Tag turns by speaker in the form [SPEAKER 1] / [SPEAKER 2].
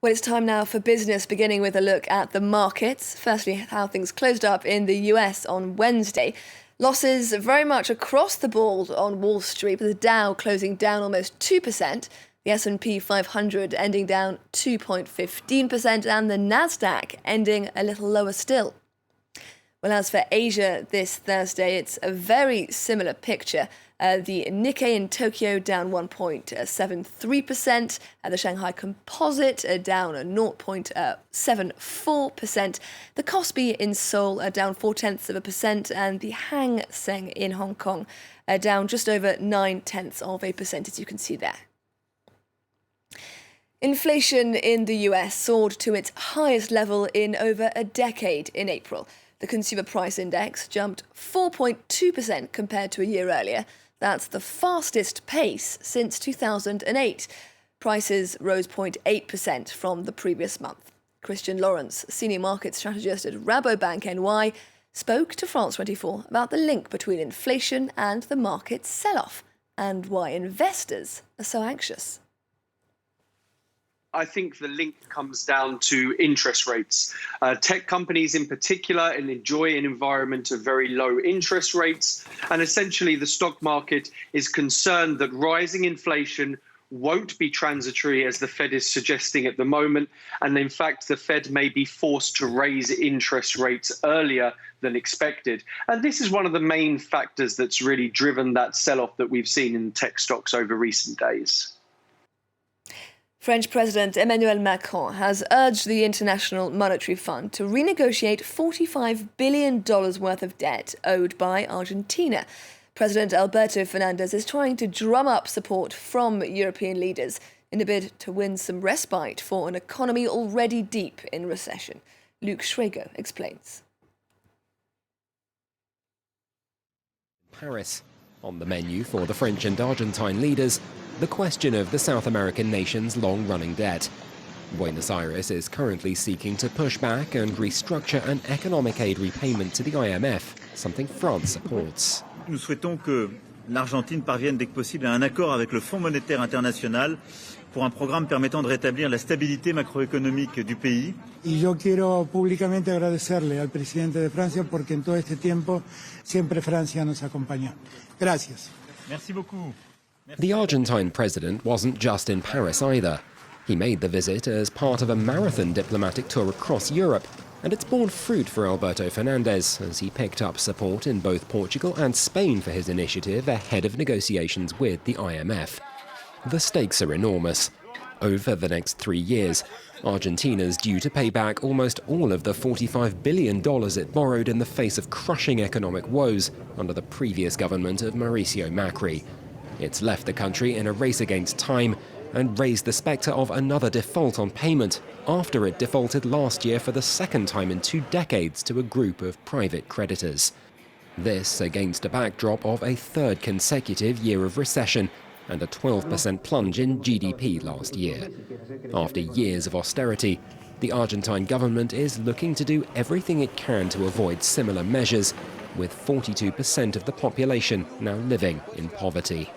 [SPEAKER 1] Well, it's time now for business, beginning with a look at the markets. Firstly, how things closed up in the US on Wednesday. Losses very much across the board on Wall Street, with the Dow closing down almost 2%, the S&P 500 ending down 2.15%, and the Nasdaq ending a little lower still. Well, as for Asia this Thursday, it's a very similar picture. The Nikkei in Tokyo down 1.73%, the Shanghai Composite down 0.74%, the Kospi in Seoul down 0.4%, and the Hang Seng in Hong Kong down just over 0.9%, as you can see there. Inflation in the US soared to its highest level in over a decade in April. The Consumer Price Index jumped 4.2% compared to a year earlier. That's the fastest pace since 2008. Prices rose 0.8% from the previous month. Christian Lawrence, senior market strategist at Rabobank NY, spoke to France 24 about the link between inflation and the market sell-off and why investors are so anxious.
[SPEAKER 2] I think the link comes down to interest rates. Tech companies in particular enjoy an environment of very low interest rates. And essentially, the stock market is concerned that rising inflation won't be transitory, as the Fed is suggesting at the moment. And in fact, the Fed may be forced to raise interest rates earlier than expected. And this is one of the main factors that's really driven that sell-off that we've seen in tech stocks over recent days.
[SPEAKER 1] French President Emmanuel Macron has urged the International Monetary Fund to renegotiate $45 billion worth of debt owed by Argentina. President Alberto Fernandez is trying to drum up support from European leaders in a bid to win some respite for an economy already deep in recession. Luc Schrager explains.
[SPEAKER 3] Paris. On the menu for the French and Argentine leaders, the question of the South American nation's long-running debt. Buenos Aires is currently seeking to push back and restructure an economic aid repayment to the IMF, something France supports.
[SPEAKER 4] Nous souhaitons que l'Argentine parvienne dès que possible à un accord avec le Fonds monétaire international pour un programme permettant de rétablir la stabilité macroéconomique du pays.
[SPEAKER 5] Y yo quiero públicamente agradecerle al presidente de Francia porque en todo este tiempo siempre Francia nos acompañó. Gracias.
[SPEAKER 4] Merci beaucoup.
[SPEAKER 3] The Argentine president wasn't just in Paris either. He made the visit as part of a marathon diplomatic tour across Europe, and it's borne fruit for Alberto Fernandez as he picked up support in both Portugal and Spain for his initiative ahead of negotiations with the IMF. The stakes are enormous. Over the next 3 years, Argentina's due to pay back almost all of the $45 billion it borrowed in the face of crushing economic woes under the previous government of Mauricio Macri. It's left the country in a race against time and raised the spectre of another default on payment after it defaulted last year for the second time in 2 decades to a group of private creditors. This against a backdrop of a third consecutive year of recession and a 12% plunge in GDP last year. After years of austerity, the Argentine government is looking to do everything it can to avoid similar measures, with 42% of the population now living in poverty.